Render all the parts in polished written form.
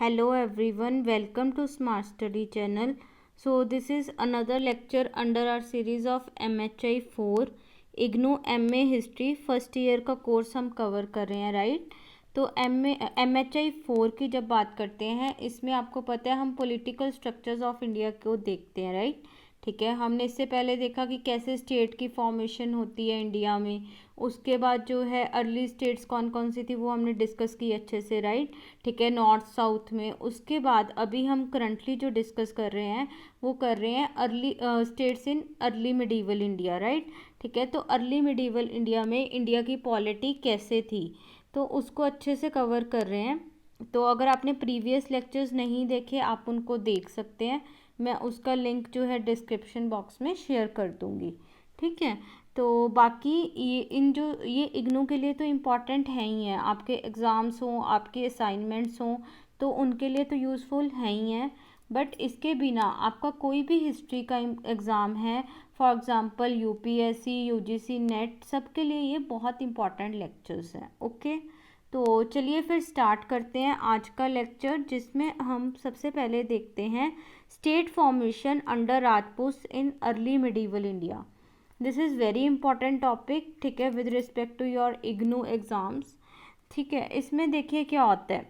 Hello everyone, welcome to Smart Study channel. So this is another lecture under our series of MHI 4 IGNOU MA history first year का course हम cover कर रहे हैं, right. तो MHI 4 की जब बात करते हैं, इसमें आपको पता है हम पॉलिटिकल स्ट्रक्चर्स ऑफ इंडिया को देखते हैं, राइट। ठीक है, हमने इससे पहले देखा कि कैसे स्टेट की फॉर्मेशन होती है इंडिया में। उसके बाद जो है अर्ली स्टेट्स कौन कौन सी थी वो हमने डिस्कस की अच्छे से, राइट। ठीक है, नॉर्थ साउथ में। उसके बाद अभी हम करंटली जो डिस्कस कर रहे हैं वो कर रहे हैं early states in early medieval India, right. ठीक है, तो अर्ली मिडीवल इंडिया में इंडिया की पॉलिटी कैसे थी, तो उसको अच्छे से कवर कर रहे हैं। तो अगर आपने प्रीवियस लेक्चर्स नहीं देखे आप उनको देख सकते हैं, मैं उसका लिंक जो है डिस्क्रिप्शन बॉक्स में शेयर कर दूँगी, ठीक है। तो बाकी ये इग्नू के लिए तो इम्पॉर्टेंट है ही है, आपके एग्ज़ाम्स हों, आपके असाइनमेंट्स हों, तो उनके लिए तो यूज़फुल है ही है। बट इसके बिना आपका कोई भी हिस्ट्री का एग्ज़ाम है, for example UPSC, UGC, net, सबके लिए ये बहुत इंपॉर्टेंट लेक्चर्स हैं, ओके। तो चलिए फिर स्टार्ट करते हैं आज का लेक्चर, जिसमें हम सबसे पहले देखते हैं state formation under Rajput in early medieval India. This is very important topic, ठीक है, with respect to your IGNOU exams. ठीक है, इसमें देखिए क्या होता है,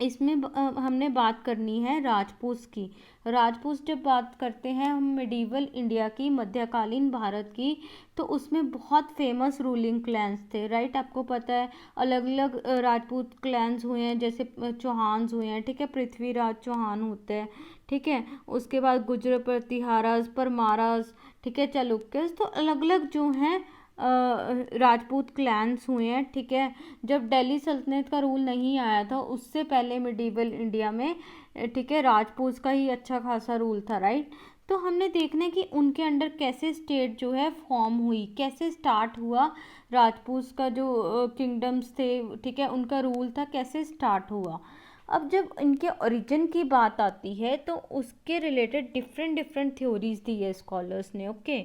इसमें हमने बात करनी है राजपूत की। राजपूत जब बात करते हैं हम मिडीवल इंडिया की, मध्यकालीन भारत की, तो उसमें बहुत फेमस रूलिंग क्लैंस थे, राइट। आपको पता है अलग अलग राजपूत क्लैंस हुए हैं, जैसे चौहान्स हुए हैं, ठीक है, पृथ्वीराज चौहान होते हैं, ठीक है। उसके बाद गुर्जर, प्रतिहारास, परमारास, ठीक है, चालुक्यस, तो अलग अलग जो हैं राजपूत क्लैंस हुए हैं, ठीक है। जब दिल्ली सल्तनत का रूल नहीं आया था उससे पहले मिडीवल इंडिया में, ठीक है, राजपूत का ही अच्छा खासा रूल था, राइट। तो हमने देखना है कि उनके अंडर कैसे स्टेट जो है फॉर्म हुई, कैसे स्टार्ट हुआ, राजपूत का जो किंगडम्स थे, ठीक है, उनका रूल था, कैसे स्टार्ट हुआ। अब जब इनके ओरिजिन की बात आती है तो उसके रिलेटेड डिफरेंट डिफरेंट थ्योरीज दी है स्कॉलर्स ने, ओके।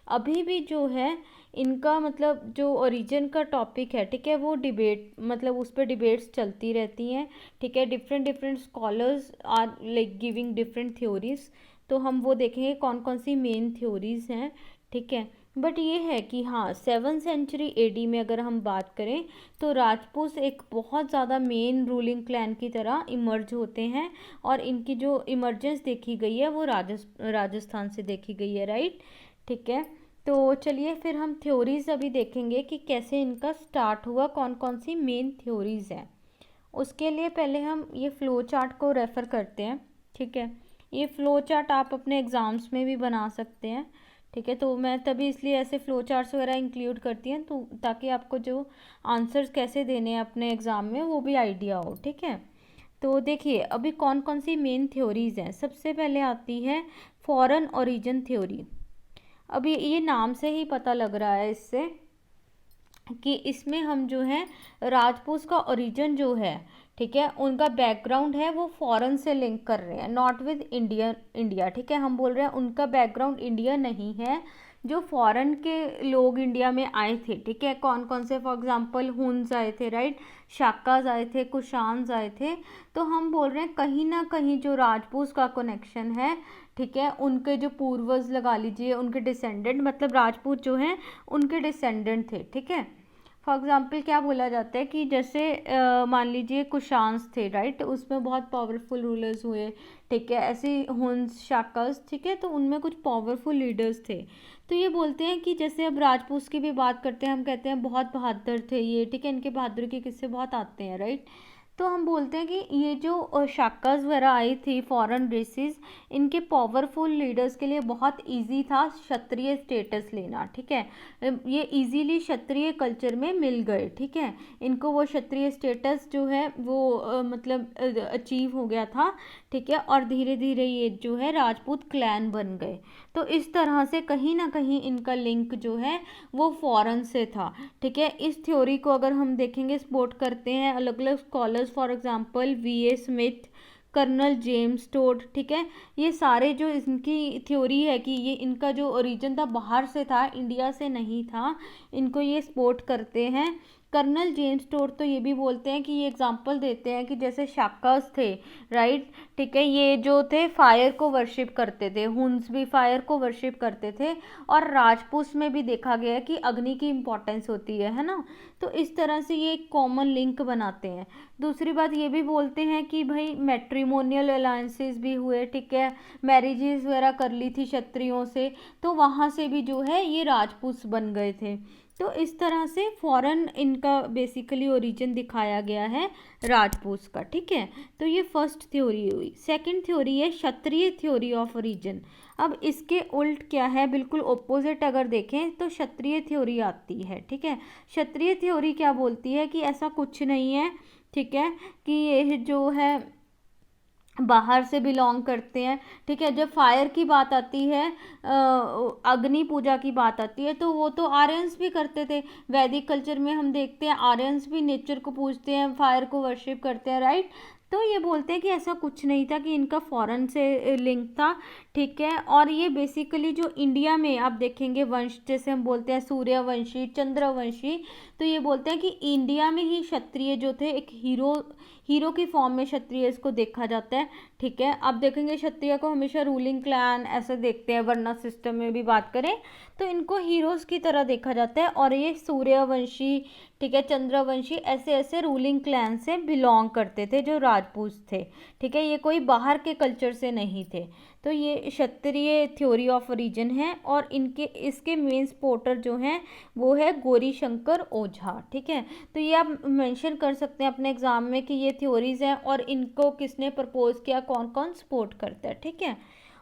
अभी भी जो है इनका मतलब जो ओरिजिन का टॉपिक है, ठीक है, वो डिबेट मतलब उस पर डिबेट्स चलती रहती हैं, ठीक है। Different different scholars are like giving different theories, तो हम वो देखेंगे कौन कौन सी मेन थ्योरीज हैं, ठीक है। बट ये है कि हाँ, 7th सेंचुरी एडी में अगर हम बात करें तो राजपूत एक बहुत ज़्यादा मेन रूलिंग क्लैन की तरह इमर्ज होते हैं, और इनकी जो इमर्जेंस देखी गई है वो राजस्थान से देखी गई है, राइट। ठीक है, तो चलिए फिर हम थ्योरीज अभी देखेंगे कि कैसे इनका स्टार्ट हुआ, कौन कौन सी मेन थ्योरीज हैं। उसके लिए पहले हम ये फ़्लो चार्ट को रेफ़र करते हैं, ठीक है। ये फ़्लो चार्ट आप अपने एग्ज़ाम्स में भी बना सकते हैं, ठीक है। तो मैं तभी इसलिए ऐसे फ़्लो चार्ट्स वगैरह इंक्लूड करती हैं, तो ताकि आपको जो आंसर्स कैसे देने हैं अपने एग्ज़ाम में वो भी आइडिया हो, ठीक है। तो देखिए अभी कौन कौन सी मेन थ्योरीज हैं। सबसे पहले आती है फॉरेन ओरिजिन थ्योरी। अभी ये नाम से ही पता लग रहा है इससे कि इसमें हम जो है राजपूत का ओरिजिन जो है, ठीक है, उनका बैकग्राउंड है वो फॉरेन से लिंक कर रहे हैं, नॉट विद इंडिया, ठीक है। हम बोल रहे हैं उनका बैकग्राउंड इंडिया नहीं है, जो फॉरेन के लोग इंडिया में आए थे, ठीक है। कौन कौन से, फॉर एग्जांपल हुन्स आए थे, राइट, शाकाज आए थे, कुशान्स आए थे। तो हम बोल रहे हैं कहीं ना कहीं जो राजपूत का कनेक्शन है, ठीक है, उनके जो पूर्वज लगा लीजिए, उनके डिसेंडेंट, मतलब राजपूत जो हैं उनके डिसेंडेंट थे, ठीक है। फॉर एग्जाम्पल क्या बोला जाता है कि जैसे मान लीजिए कुशान्स थे, राइट, उसमें बहुत पावरफुल रूलर्स हुए, ठीक है। ऐसे हुन्स, शाकास, ठीक है, तो उनमें कुछ पावरफुल लीडर्स थे। तो ये बोलते हैं कि जैसे अब राजपूत की भी बात करते हैं, हम कहते हैं बहुत बहादुर थे ये, ठीक है, इनके बहादुर के किस्से बहुत आते हैं, राइट। तो हम बोलते हैं कि ये जो शाकास वगैरह आई थी, फॉरेन रेसेस, इनके पावरफुल लीडर्स के लिए बहुत इजी था क्षत्रिय स्टेटस लेना, ठीक है। ये इजीली क्षत्रिय कल्चर में मिल गए, ठीक है। इनको वो क्षत्रिय स्टेटस जो है वो मतलब अचीव हो गया था, ठीक है। और धीरे धीरे ये जो है राजपूत क्लैन बन गए। तो इस तरह से कहीं ना कहीं इनका लिंक जो है वो फॉरेन से था, ठीक है। इस थ्योरी को अगर हम देखेंगे, सपोर्ट करते हैं अलग अलग scholars, for example V A. Smith, Colonel James Tod, ठीक है। ये सारे जो इनकी थ्योरी है कि ये इनका जो ओरिजिन था बाहर से था, इंडिया से नहीं था, इनको ये सपोर्ट करते हैं कर्नल जेम्स टोड तो ये भी बोलते हैं कि ये एग्जांपल देते हैं कि जैसे शाकास थे, राइट, ठीक है, ये जो थे फायर को वर्शिप करते थे, हुन्स भी फायर को वर्शिप करते थे, और राजपूत में भी देखा गया है कि अग्नि की इंपॉर्टेंस होती है ना। तो इस तरह से ये एक कॉमन लिंक बनाते हैं। दूसरी बात ये भी बोलते हैं कि भाई मैट्रिमोनियल अलायंसेस भी हुए, ठीक है, मैरिजेस वगैरह कर ली थी क्षत्रियों से, तो वहाँ से भी जो है ये राजपूत बन गए थे। तो इस तरह से फॉरेन इनका बेसिकली ओरिजिन दिखाया गया है राजपूत का, ठीक है। तो ये फर्स्ट थ्योरी हुई। सेकंड थ्योरी है क्षत्रिय थ्योरी ऑफ ओरिजिन। अब इसके उल्ट क्या है, बिल्कुल ऑपोजिट अगर देखें तो क्षत्रिय थ्योरी आती है, ठीक है। क्षत्रिय थ्योरी क्या बोलती है कि ऐसा कुछ नहीं है, ठीक है, कि ये जो है बाहर से बिलोंग करते हैं, ठीक है। जब फायर की बात आती है, अग्नि पूजा की बात आती है, तो वो तो आर्यंस भी करते थे। वैदिक कल्चर में हम देखते हैं आर्यंस भी नेचर को पूजते हैं, फायर को वर्शिप करते हैं, राइट। तो ये बोलते हैं कि ऐसा कुछ नहीं था, कि इनका फॉरेन से लिंक था, ठीक है। और ये बेसिकली जो इंडिया में आप देखेंगे वंश, जैसे हम बोलते हैं सूर्यवंशी, चंद्रवंशी, तो ये बोलते हैं कि इंडिया में ही क्षत्रिय जो थे एक हीरो की फॉर्म में क्षत्रिय इसको देखा जाता है, ठीक है। आप देखेंगे क्षत्रिय को हमेशा रूलिंग क्लैन ऐसे देखते हैं, वरना सिस्टम में भी बात करें तो इनको हीरोज की तरह देखा जाता है। और ये सूर्यवंशी, ठीक है, चंद्रवंशी, ऐसे ऐसे रूलिंग क्लैन से बिलोंग करते थे जो राजपूत थे, ठीक है। ये कोई बाहर के कल्चर से नहीं थे। तो ये क्षत्रिय थ्योरी ऑफ ओरिजिन है, और इसके मेन सपोर्टर जो हैं वो है गौरी शंकर ओझा, ठीक है। तो ये आप मेंशन कर सकते हैं अपने एग्जाम में कि ये थ्योरीज हैं और इनको किसने प्रपोज किया, कौन कौन सपोर्ट करता है, ठीक है।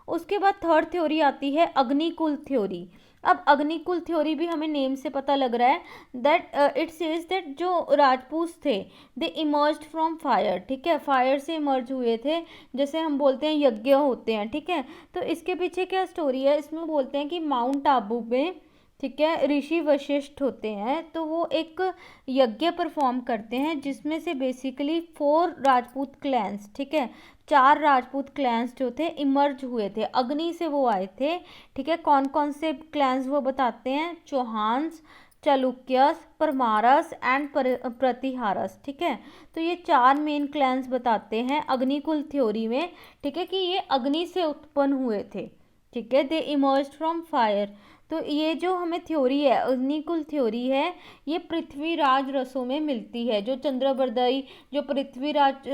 उसके बाद थर्ड थ्योरी आती है अग्निकुल थ्योरी। अब अग्निकुल थ्योरी भी हमें नेम से पता लग रहा है दैट इट सेज दैट जो राजपूत थे दे इमर्ज्ड फ्रॉम फायर, ठीक है, फायर से इमर्ज हुए थे, जैसे हम बोलते हैं यज्ञ होते हैं, ठीक है। तो इसके पीछे क्या स्टोरी है, इसमें बोलते हैं कि माउंट आबू में, ठीक है, ऋषि वशिष्ठ होते हैं, तो वो एक यज्ञ परफॉर्म करते हैं जिसमें से बेसिकली 4 राजपूत क्लैंस, ठीक है, 4 राजपूत क्लैंस जो थे इमर्ज हुए थे, अग्नि से वो आए थे, ठीक है। कौन कौन से क्लैंस वो बताते हैं, चौहान्स, चालुक्यस, परमारस एंड प्रतिहारस, ठीक है। तो ये 4 मेन क्लैंस बताते हैं अग्निकुल थ्योरी में, ठीक है, कि ये अग्नि से उत्पन्न हुए थे, ठीक है, दे इमर्ज्ड फ्रॉम फायर। तो ये जो हमें थ्योरी है, अग्निकुल थ्योरी है, ये पृथ्वीराज रसों में मिलती है। जो चंद्रबरदाई, जो पृथ्वीराज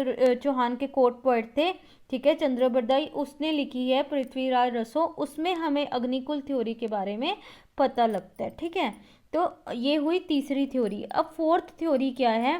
चौहान के कोर्ट पोएट थे, ठीक है, चंद्रबरदाई, उसने लिखी है पृथ्वीराज रसों, उसमें हमें अग्निकुल थ्योरी के बारे में पता लगता है, ठीक है। तो ये हुई तीसरी थ्योरी। अब फोर्थ थ्योरी क्या है,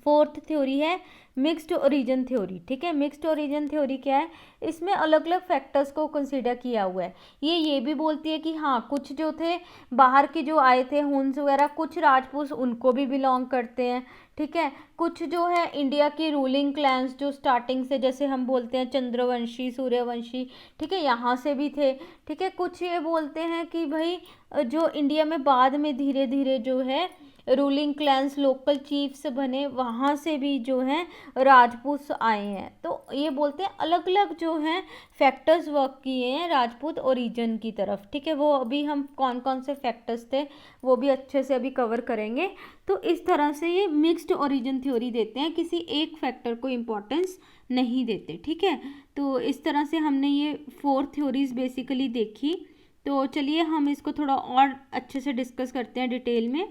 फोर्थ थ्योरी है मिक्स्ड ओरिजिन थ्योरी, ठीक है। मिक्स्ड ओरिजिन थ्योरी क्या है, इसमें अलग अलग फैक्टर्स को कंसीडर किया हुआ है। ये भी बोलती है कि हाँ, कुछ जो थे बाहर के जो आए थे हुन्स वगैरह, कुछ राजपूत उनको भी बिलोंग करते हैं, ठीक है। कुछ जो है इंडिया की रूलिंग क्लैंस जो स्टार्टिंग से, जैसे हम बोलते हैं चंद्रवंशी, सूर्यवंशी, ठीक है, यहाँ से भी थे, ठीक है। कुछ ये बोलते हैं कि भाई जो इंडिया में बाद में धीरे धीरे जो है रूलिंग क्लैंस लोकल चीफ्स बने, वहाँ से भी जो हैं राजपूत आए हैं। तो ये बोलते हैं अलग अलग जो हैं फैक्टर्स वर्क किए हैं राजपूत ओरिजिन की तरफ, ठीक है। वो अभी हम कौन कौन से फैक्टर्स थे वो भी अच्छे से अभी कवर करेंगे। तो इस तरह से ये मिक्स्ड ओरिजिन थ्योरी देते हैं, किसी एक फैक्टर को इम्पोर्टेंस नहीं देते, ठीक है। तो इस तरह से हमने ये 4 थ्योरीज बेसिकली देखी। तो चलिए हम इसको थोड़ा और अच्छे से डिस्कस करते हैं डिटेल में।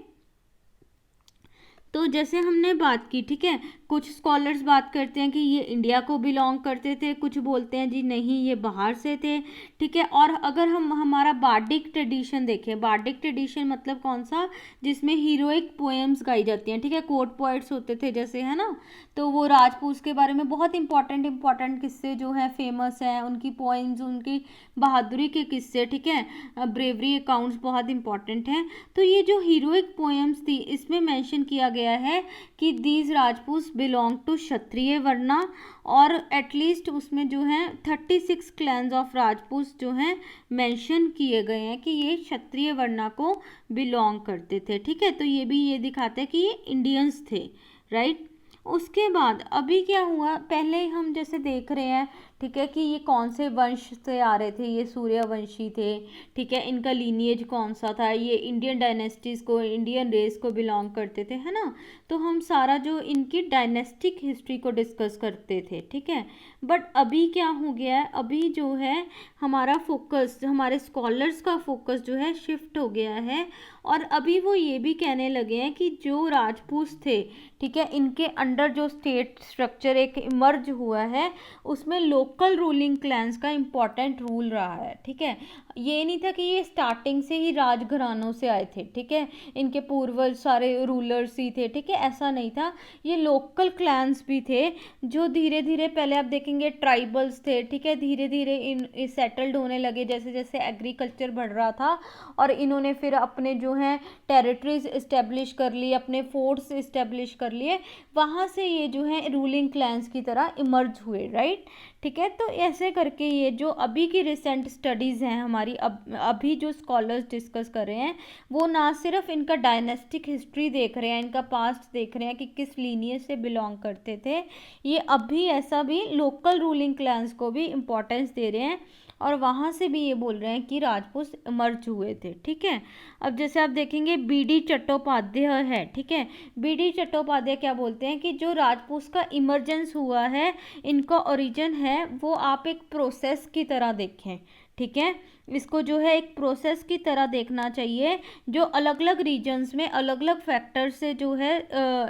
तो जैसे हमने बात की, ठीक है, कुछ स्कॉलर्स बात करते हैं कि ये इंडिया को बिलोंग करते थे, कुछ बोलते हैं जी नहीं ये बाहर से थे, ठीक है। और अगर हम हमारा बार्डिक ट्रेडिशन देखें, बार्डिक ट्रेडिशन मतलब कौन सा, जिसमें हीरोइक पोएम्स गाई जाती हैं, ठीक है, कोर्ट पोएट्स होते थे जैसे, है ना। तो वो राजपूत के बारे में बहुत इंपॉर्टेंट किस्से जो है फेमस हैं, उनकी पोएम्स, उनकी बहादुरी के किस्से, ठीक है, ब्रेवरी अकाउंट्स बहुत इंपॉर्टेंट हैं। तो ये जो हीरोइक पोएम्स थी इसमें मेंशन किया गया है कि दीज राजपूत बिलोंग टू क्षत्रिय वर्णा, और एटलीस्ट उसमें जो है 36 क्लैंस ऑफ राजपूत जो हैं मेंशन किए गए हैं कि ये क्षत्रिय वर्णा को बिलोंग करते थे, ठीक है। तो ये भी ये दिखाते हैं कि ये इंडियंस थे, राइट। उसके बाद अभी क्या हुआ, पहले हम जैसे देख रहे हैं, ठीक है, कि ये कौन से वंश से आ रहे थे, ये सूर्यवंशी थे, ठीक है, इनका लीनिएज कौन सा था, ये इंडियन डायनेस्टीज को, इंडियन रेस को बिलोंग करते थे, है ना। तो हम सारा जो इनकी डायनेस्टिक हिस्ट्री को डिस्कस करते थे, ठीक है। बट अभी क्या हो गया है, अभी जो है हमारा फोकस, हमारे स्कॉलर्स का फोकस जो है शिफ्ट हो गया है, और अभी वो ये भी कहने लगे हैं कि जो राजपूत थे, ठीक है, इनके अंडर जो स्टेट स्ट्रक्चर एक इमर्ज हुआ है, उसमें लोकल रूलिंग क्लैंस का इम्पॉर्टेंट रूल रहा है, ठीक है। ये नहीं था कि ये स्टार्टिंग से ही राजघरानों से आए थे, ठीक है, इनके पूर्वज सारे रूलर्स ही थे, ठीक है, ऐसा नहीं था। ये लोकल क्लैंस भी थे जो धीरे धीरे, पहले आप देखेंगे ट्राइबल्स थे, ठीक है, धीरे धीरे इन सेटल्ड होने लगे जैसे जैसे एग्रीकल्चर बढ़ रहा था, और इन्होंने फिर अपने जो हैं टेरिटरीज इस्टेब्लिश कर ली, अपने फोर्ट्स इस्टेब्लिश कर लिए, वहाँ से ये जो है रूलिंग क्लैंस की तरह इमर्ज हुए, राइट, ठीक है। तो ऐसे करके ये जो अभी की रिसेंट स्टडीज़ हैं हमारी, अभी जो स्कॉलर्स डिस्कस कर रहे हैं, वो ना सिर्फ इनका डायनेस्टिक हिस्ट्री देख रहे हैं, इनका पास्ट देख रहे हैं कि किस लीनियज से बिलोंग करते थे, ये अभी ऐसा भी लोकल रूलिंग क्लैंस को भी इम्पोर्टेंस दे रहे हैं, और वहाँ से भी ये बोल रहे हैं कि राजपूत इमर्ज हुए थे, ठीक है। अब जैसे आप देखेंगे बीडी चट्टोपाध्याय है, ठीक है, बीडी चट्टोपाध्याय क्या बोलते हैं कि जो राजपूत का इमर्जेंस हुआ है, इनका ओरिजिन है, वो आप एक प्रोसेस की तरह देखें, ठीक है, इसको जो है एक प्रोसेस की तरह देखना चाहिए, जो अलग अलग रीजन्स में अलग अलग फैक्टर से जो है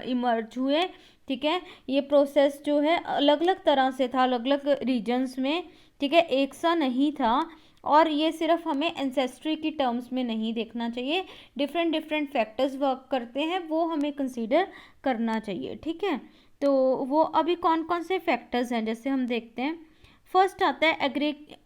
इमर्ज हुए, ठीक है। ये प्रोसेस जो है अलग अलग तरह से था, अलग अलग रीजन्स में, ठीक है, एक सा नहीं था, और ये सिर्फ हमें एंसेस्ट्री की टर्म्स में नहीं देखना चाहिए, डिफरेंट डिफरेंट फैक्टर्स वर्क करते हैं, वो हमें कंसीडर करना चाहिए, ठीक है। तो वो अभी कौन कौन से फैक्टर्स हैं, जैसे हम देखते हैं, फर्स्ट आता है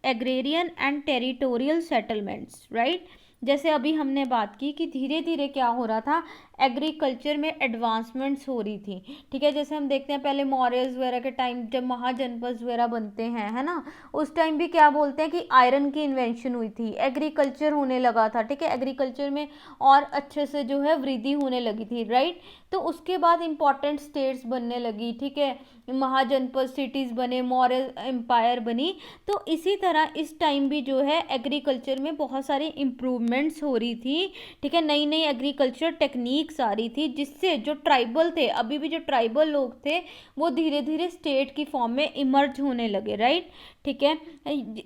agrarian and territorial settlements, right. जैसे अभी हमने बात की कि धीरे धीरे क्या हो रहा था, एग्रीकल्चर में एडवांसमेंट्स हो रही थी, ठीक है। जैसे हम देखते हैं पहले मौर्यस वगैरह के टाइम जब महाजनपद वगैरह बनते हैं, है ना, उस टाइम भी क्या बोलते हैं कि आयरन की इन्वेंशन हुई थी, एग्रीकल्चर होने लगा था, ठीक है, एग्रीकल्चर में और अच्छे से जो है वृद्धि होने लगी थी, राइट। तो उसके बाद इंपॉर्टेंट स्टेट्स बनने लगी, ठीक है, महाजनपद सिटीज़ बने, मौर्य एम्पायर बनी। तो इसी तरह इस टाइम भी जो है एग्रीकल्चर में बहुत सारी इम्प्रूवमेंट्स हो रही थी, ठीक है, नई नई एग्रीकल्चर टेक्निक्स आ रही थी, जिससे जो ट्राइबल थे, अभी भी जो ट्राइबल लोग थे, वो धीरे धीरे स्टेट की फॉर्म में इमर्ज होने लगे, राइट, ठीक है।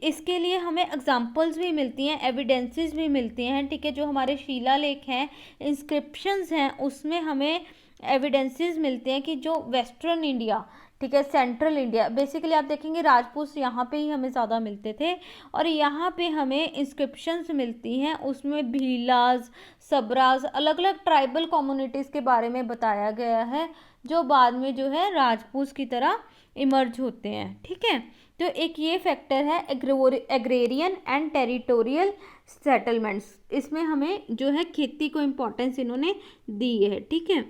इसके लिए हमें एग्जांपल्स भी मिलती हैं, एविडेंसेस भी मिलती हैं, ठीक है, जो हमारे शिलालेख हैं, इंस्क्रिप्शंस हैं, उसमें हमें एविडेंसेस मिलते हैं कि जो वेस्टर्न इंडिया, ठीक है, सेंट्रल इंडिया, बेसिकली आप देखेंगे राजपूत यहाँ पे ही हमें ज़्यादा मिलते थे, और यहाँ पे हमें इंस्क्रिप्शंस मिलती हैं, उसमें भीलाज, सबराज, अलग अलग ट्राइबल कम्युनिटीज़ के बारे में बताया गया है, जो बाद में जो है राजपूत की तरह इमर्ज होते हैं, ठीक है। तो एक ये फैक्टर है एग्रेरियन एंड टेरिटोरियल सेटलमेंट्स, इसमें हमें जो है खेती को इम्पोर्टेंस इन्होंने दी है, ठीक है।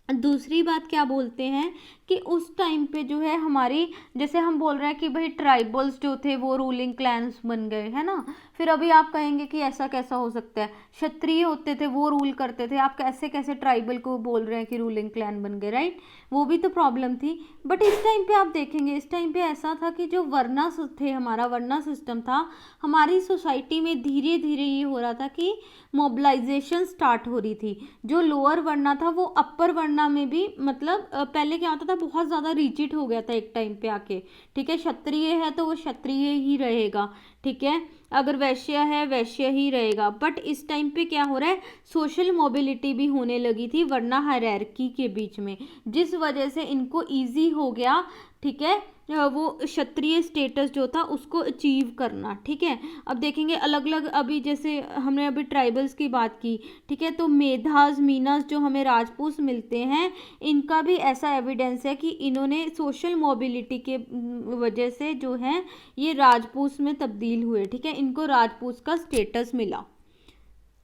दूसरी बात क्या बोलते हैं कि उस टाइम पे जो है हमारी, जैसे हम बोल रहे हैं कि भाई ट्राइबल्स जो थे वो रूलिंग क्लैंस बन गए, है ना, फिर अभी आप कहेंगे कि ऐसा कैसा हो सकता है, क्षत्रिय होते थे वो रूल करते थे, आप कैसे कैसे ट्राइबल को बोल रहे हैं कि रूलिंग क्लैन बन गए, राइट, वो भी तो प्रॉब्लम थी। बट इस टाइम पे आप देखेंगे, इस टाइम पे ऐसा था कि जो वर्ना थे, हमारा वर्ना सिस्टम था, हमारी सोसाइटी में धीरे धीरे ये हो रहा था कि मोबिलाइजेशन स्टार्ट हो रही थी, जो लोअर वर्ना था वो अपर वर्ना में भी, मतलब पहले क्या होता था, बहुत ज़्यादा रिजिड हो गया था एक टाइम पे आके, ठीक है, क्षत्रिय है तो वो क्षत्रिय ही रहेगा, ठीक है, अगर वैश्य है वैश्य ही रहेगा। बट इस टाइम पे क्या हो रहा है, सोशल मोबिलिटी भी होने लगी थी वर्ना हायरार्की के बीच में, जिस वजह से इनको इजी हो गया, ठीक है, वो क्षत्रिय स्टेटस जो था उसको अचीव करना, ठीक है। अब देखेंगे अलग अलग, अभी जैसे हमने अभी ट्राइबल्स की बात की, ठीक है, तो मेधास मीनास जो हमें राजपूत मिलते हैं, इनका भी ऐसा एविडेंस है कि इन्होंने सोशल मोबिलिटी के वजह से जो है ये राजपूत में तब्दील हुए, ठीक है, इनको राजपूत का स्टेटस मिला,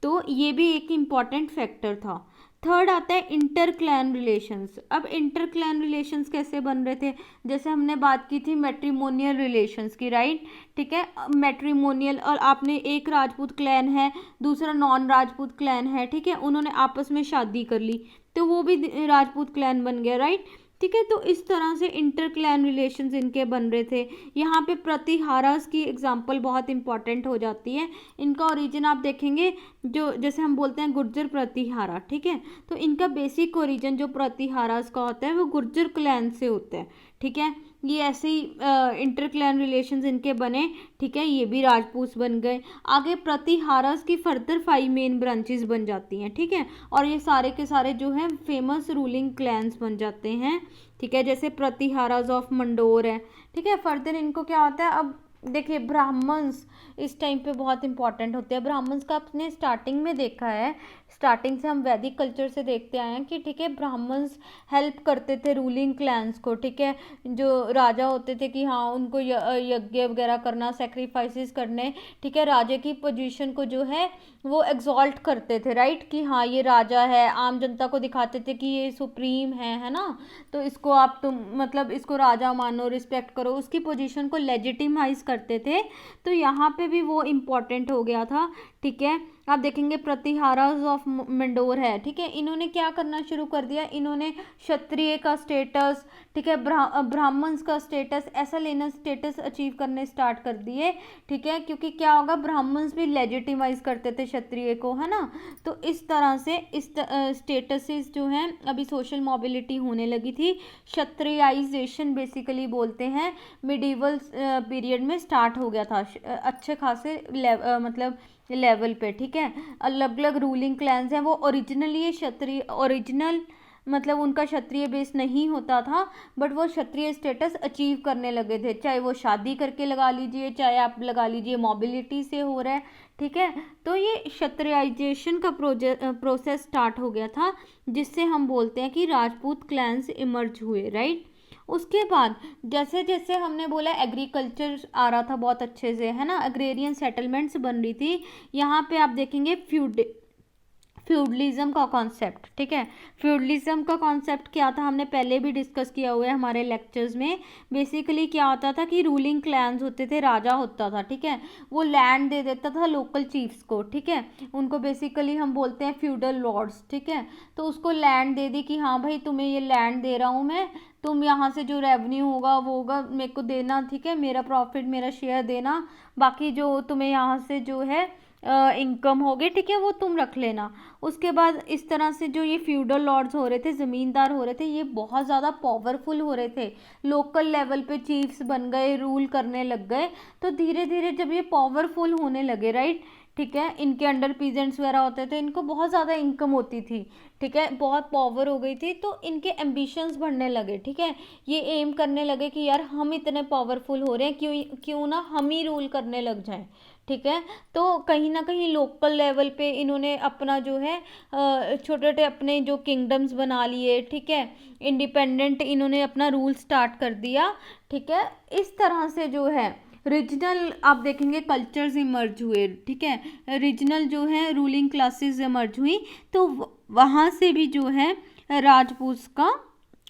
तो ये भी एक इम्पॉर्टेंट फैक्टर था। थर्ड आता है इंटर क्लैन रिलेशंस। अब इंटर क्लैन रिलेशंस कैसे बन रहे थे, जैसे हमने बात की थी मैट्रिमोनियल रिलेशंस की, राइट, ठीक है, मैट्रिमोनियल, और आपने एक राजपूत क्लैन है, दूसरा नॉन राजपूत क्लैन है, ठीक है, उन्होंने आपस में शादी कर ली, तो वो भी राजपूत क्लैन बन गया, राइट। ठीक है। तो इस तरह से इंटर क्लैन रिलेशंस इनके बन रहे थे। यहाँ पे प्रतिहारास की एग्जांपल बहुत इंपॉर्टेंट हो जाती है। इनका ओरिजिन आप देखेंगे, जो जैसे हम बोलते हैं गुर्जर प्रतिहारा, ठीक है, तो इनका बेसिक ओरिजिन जो प्रतिहारास का होता है वो गुर्जर क्लैन से होता है, ठीक है। ये ऐसे ही इंटर क्लैन रिलेशंस इनके बने, ठीक है, ये भी राजपूत बन गए। आगे प्रतिहारास की फर्दर 5 मेन ब्रांचेस बन जाती हैं, ठीक है, और ये सारे के सारे जो हैं फेमस रूलिंग क्लैंस बन जाते हैं, ठीक है, जैसे प्रतिहारास ऑफ मंडोर है, ठीक है। फर्दर इनको क्या होता है, अब देखिए ब्राह्मण्स इस टाइम पे बहुत इंपॉर्टेंट होते हैं। ब्राह्मण्स का आपने स्टार्टिंग में देखा है, स्टार्टिंग से हम वैदिक कल्चर से देखते आए हैं कि ठीक है ब्राह्मण्स हेल्प करते थे रूलिंग क्लैंस को, ठीक है, जो राजा होते थे कि हाँ उनको यज्ञ वगैरह करना, सेक्रीफाइसेस करने, ठीक है, राजा की पोजीशन को जो है वो एग्जॉल्ट करते थे, राइट, कि हाँ ये राजा है, आम जनता को दिखाते थे कि ये सुप्रीम है ना, तो इसको आप तुम मतलब इसको राजा मानो, रिस्पेक्ट करो, उसकी पोजीशन को लेजिटिमाइज करते थे। तो यहाँ पे भी वो इम्पोर्टेंट हो गया था, ठीक है। आप देखेंगे प्रतिहारास ऑफ मंडोर है, ठीक है, इन्होंने क्या करना शुरू कर दिया, इन्होंने क्षत्रिय का स्टेटस, ठीक है, ब्राह्मण्स का स्टेटस, ऐसा लेना स्टेटस अचीव करने स्टार्ट कर दिए, ठीक है, क्योंकि क्या होगा ब्राह्मण्स भी लेजिटिमाइज करते थे क्षत्रिय को, है ना। तो इस तरह से इस स्टेटसेस जो हैं अभी सोशल मोबिलिटी होने लगी थी। क्षत्रियाइजेशन बेसिकली बोलते हैं मिडिवल पीरियड में स्टार्ट हो गया था अच्छे खासे मतलब लेवल पे, ठीक है। अलग अलग रूलिंग क्लैंस हैं, वो ओरिजिनली क्षत्रिय ओरिजिनल मतलब उनका क्षत्रिय बेस नहीं होता था, बट वो क्षत्रिय स्टेटस अचीव करने लगे थे, चाहे वो शादी करके लगा लीजिए, चाहे आप लगा लीजिए मोबिलिटी से हो रहा है, ठीक है। तो ये क्षत्रियाइजेशन का प्रोसेस स्टार्ट हो गया था, जिससे हम बोलते हैं कि राजपूत क्लैंस इमर्ज हुए, राइट। उसके बाद जैसे जैसे हमने बोला एग्रीकल्चर आ रहा था बहुत अच्छे से, है ना, अग्रेरियन सेटलमेंट्स बन रही थी। यहाँ पे आप देखेंगे फ्यूडलिज्म का कॉन्सेप्ट, ठीक है। फ्यूडलिज्म का कॉन्सेप्ट क्या था, हमने पहले भी डिस्कस किया हुआ है हमारे लेक्चर्स में। बेसिकली क्या होता था कि रूलिंग क्लैंस होते थे, राजा होता था, ठीक है, वो लैंड दे देता था लोकल चीफ्स को, ठीक है, उनको बेसिकली हम बोलते हैं फ्यूडल लॉर्ड्स, ठीक है। तो उसको लैंड दे दी कि हाँ भाई तुम्हें ये लैंड दे रहा हूँ मैं, तुम यहाँ से जो रेवेन्यू होगा वो होगा मेरे को देना, ठीक है, मेरा प्रॉफिट मेरा शेयर देना, बाकी जो तुम्हें यहाँ से जो है इनकम हो गई, ठीक है, वो तुम रख लेना। उसके बाद इस तरह से जो ये फ्यूडल लॉर्ड्स हो रहे थे, ज़मींदार हो रहे थे, ये बहुत ज़्यादा पावरफुल हो रहे थे, लोकल लेवल पे चीफ्स बन गए, रूल करने लग गए। तो धीरे धीरे जब ये पावरफुल होने लगे, राइट, ठीक है, इनके अंडर पीजेंट्स वगैरह होते थे, इनको बहुत ज़्यादा इनकम होती थी, ठीक है, बहुत पावर हो गई थी, तो इनके एम्बिशंस बढ़ने लगे, ठीक है, ये एम करने लगे कि यार हम इतने पावरफुल हो रहे हैं, क्यों ना हम ही रूल करने लग जाएं, ठीक है। तो कहीं ना कहीं लोकल लेवल पे इन्होंने अपना जो है छोटे छोटे अपने जो किंगडम्स बना लिए, ठीक है, इंडिपेंडेंट इन्होंने अपना रूल स्टार्ट कर दिया, ठीक है। इस तरह से जो है रीजनल आप देखेंगे कल्चर्स इमर्ज हुए, ठीक है, रीजनल जो है रूलिंग क्लासेस इमर्ज हुई, तो वहाँ से भी जो है राजपूत का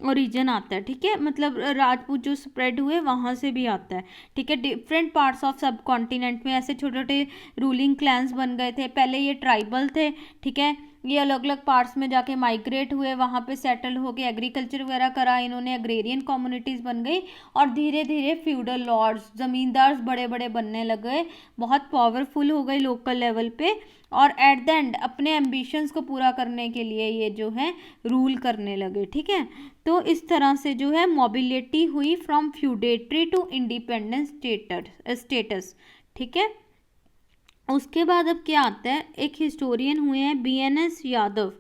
ओरिजिन आता है, ठीक है, मतलब राजपूत जो स्प्रेड हुए वहाँ से भी आता है, ठीक है। डिफरेंट पार्ट्स ऑफ सब कॉन्टिनेंट में ऐसे छोटे छोटे रूलिंग क्लैंस बन गए थे, पहले ये ट्राइबल थे, ठीक है, ये अलग अलग पार्ट्स में जाके माइग्रेट हुए, वहाँ पे सेटल होके एग्रीकल्चर वगैरह करा इन्होंने, अग्रेरियन कम्युनिटीज़ बन गई, और धीरे धीरे फ्यूडल लॉर्ड्स ज़मींदार बड़े बड़े बनने लग गए, बहुत पावरफुल हो गए लोकल लेवल पे, और एट द एंड अपने एम्बिशंस को पूरा करने के लिए ये जो है रूल करने लगे, ठीक है। तो इस तरह से जो है मोबिलिटी हुई from feudatory to independence status, ठीक है। उसके बाद अब क्या आता है, एक हिस्टोरियन हुए हैं BNS यादव,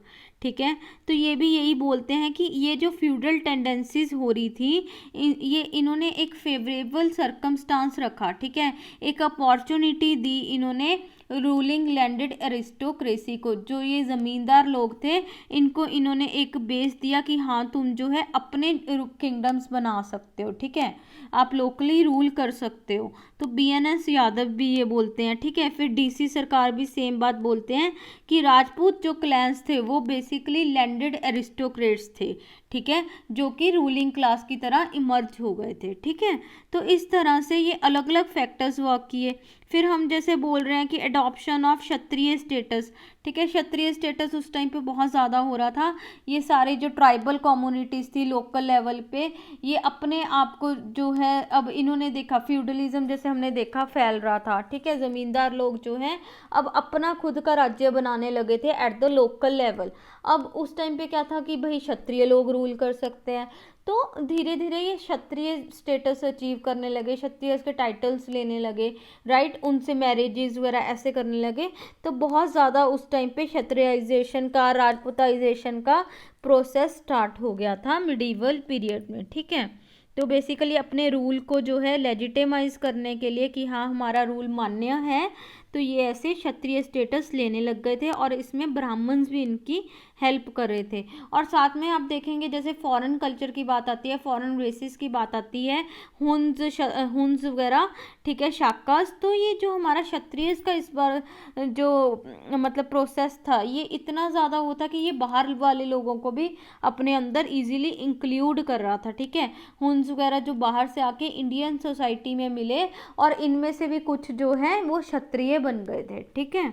ठीक है, तो ये भी यही बोलते हैं कि ये जो फ्यूडल टेंडेंसीज हो रही थी ये इन्होंने एक फेवरेबल सरकमस्टांस रखा, ठीक है, एक अपॉर्चुनिटी दी इन्होंने रूलिंग लैंडेड एरिस्टोक्रेसी को, जो ये ज़मींदार लोग थे इनको इन्होंने एक बेस दिया कि हाँ तुम जो है अपने किंगडम्स बना सकते हो, ठीक है, आप लोकली रूल कर सकते हो। तो BNS यादव भी ये बोलते हैं, ठीक है। फिर DC सरकार भी सेम बात बोलते हैं कि राजपूत जो क्लैंस थे वो बेसिकली लैंडेड एरिस्टोक्रेट्स थे, ठीक है, जो कि रूलिंग क्लास की तरह इमर्ज हो गए थे, ठीक है। तो इस तरह से ये अलग अलग फैक्टर्स वर्क किए। फिर हम जैसे बोल रहे हैं कि एडॉप्शन ऑफ क्षत्रिय स्टेटस, ठीक है। क्षत्रिय स्टेटस उस टाइम पे बहुत ज़्यादा हो रहा था। ये सारे जो ट्राइबल कम्युनिटीज़ थी लोकल लेवल पे, ये अपने आप को जो है, अब इन्होंने देखा फ्यूडलिज्म जैसे हमने देखा फैल रहा था, ठीक है। ज़मींदार लोग जो हैं अब अपना खुद का राज्य बनाने लगे थे एट द लोकल लेवल। अब उस टाइम पे क्या था कि भाई क्षत्रिय लोग रूल कर सकते हैं, तो धीरे धीरे ये क्षत्रिय स्टेटस अचीव करने लगे, क्षत्रिय के टाइटल्स लेने लगे, राइट, उनसे मैरिजेस वगैरह ऐसे करने लगे। तो बहुत ज़्यादा उस टाइम पे क्षत्रियाइजेशन का, राजपूताइजेशन का प्रोसेस स्टार्ट हो गया था मिडीवल पीरियड में, ठीक है। तो बेसिकली अपने रूल को जो है लेजिटिमाइज करने के लिए कि हाँ हमारा रूल मान्य है, तो ये ऐसे क्षत्रिय स्टेटस लेने लग गए थे, और इसमें ब्राह्मण्स भी इनकी हेल्प कर रहे थे। और साथ में आप देखेंगे जैसे फॉरेन कल्चर की बात आती है, फॉरेन रेसिस की बात आती है, हुन्स वगैरह, ठीक है, शाकास, तो ये जो हमारा क्षत्रिय का इस बार जो मतलब प्रोसेस था, ये इतना ज़्यादा होता कि ये बाहर वाले लोगों को भी अपने अंदर इजीली इंक्लूड कर रहा था, ठीक है। हुन्स वगैरह जो बाहर से आके इंडियन सोसाइटी में मिले, और इनमें से भी कुछ जो है वो क्षत्रिय बन गए थे, ठीक है।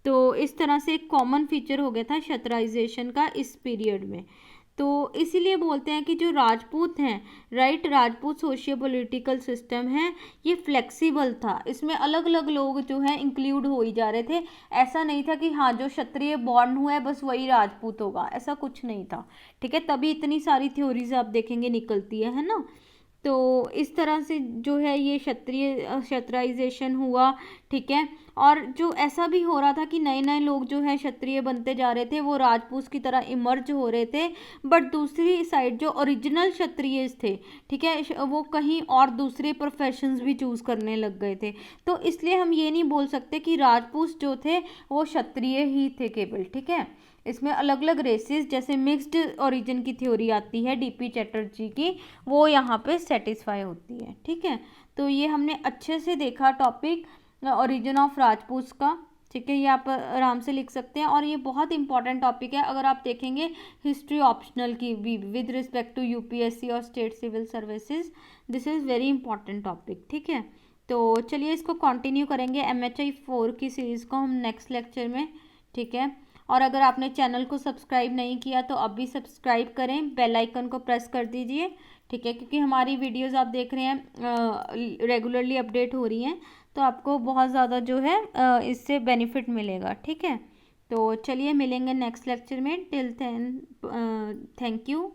तो इस तरह से एक कॉमन फीचर हो गया था क्षत्रियाइजेशन का इस पीरियड में। तो इसीलिए बोलते हैं कि जो राजपूत हैं, right, Rajput socio political system है, ये फ्लेक्सिबल था, इसमें अलग अलग लोग जो हैं इंक्लूड हो ही जा रहे थे। ऐसा नहीं था कि हाँ जो क्षत्रिय बॉर्न हुआ है बस वही राजपूत होगा, ऐसा कुछ नहीं था, ठीक है। तभी इतनी सारी थ्योरीज आप देखेंगे निकलती है ना। तो इस तरह से जो है ये क्षत्रियाइजेशन हुआ, ठीक है। और जो ऐसा भी हो रहा था कि नए नए लोग जो है क्षत्रिय बनते जा रहे थे, वो राजपूत की तरह इमर्ज हो रहे थे, बट दूसरी साइड जो ओरिजिनल क्षत्रिय थे, ठीक है, वो कहीं और दूसरे प्रोफेशंस भी चूज करने लग गए थे। तो इसलिए हम ये नहीं बोल सकते कि राजपूत जो थे वो क्षत्रिय ही थे केवल, ठीक है। इसमें अलग अलग रेसेस, जैसे मिक्स्ड ओरिजिन की थ्योरी आती है डीपी चैटर्जी की, वो यहाँ पे सेटिस्फाई होती है, ठीक है। तो ये हमने अच्छे से देखा टॉपिक ओरिजिन ऑफ राजपूत का, ठीक है। ये आप आराम से लिख सकते हैं, और ये बहुत इंपॉर्टेंट टॉपिक है। अगर आप देखेंगे हिस्ट्री ऑप्शनल की भी विद रिस्पेक्ट टू यूपीएससी और state civil services, this is very important topic, ठीक है। तो चलिए इसको कंटिन्यू करेंगे MHI 4 की सीरीज़ को हम नेक्स्ट लेक्चर में, ठीक है। और अगर आपने चैनल को सब्सक्राइब नहीं किया तो अभी सब्सक्राइब करें, बेल आइकन को प्रेस कर दीजिए, ठीक है, क्योंकि हमारी वीडियोस आप देख रहे हैं रेगुलरली अपडेट हो रही हैं, तो आपको बहुत ज़्यादा जो है इससे बेनिफिट मिलेगा, ठीक है। तो चलिए मिलेंगे नेक्स्ट लेक्चर में, टिल देन थैंक यू।